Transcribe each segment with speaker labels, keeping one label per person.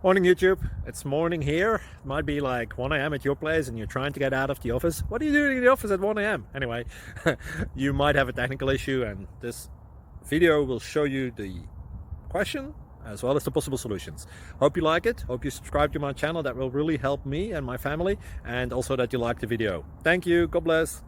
Speaker 1: Morning YouTube, it's morning here. It might be like 1 a.m. at your place and you're trying to get out of the office. What are you doing in the office at 1 a.m.? Anyway, you might have a technical issue and this video will show you the question as well as the possible solutions. Hope you like it, hope you subscribe to my channel. That will really help me and my family, and also that you like the video. Thank you, God bless.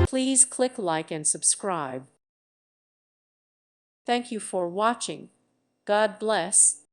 Speaker 2: Please click like and subscribe. Thank you for watching. God bless.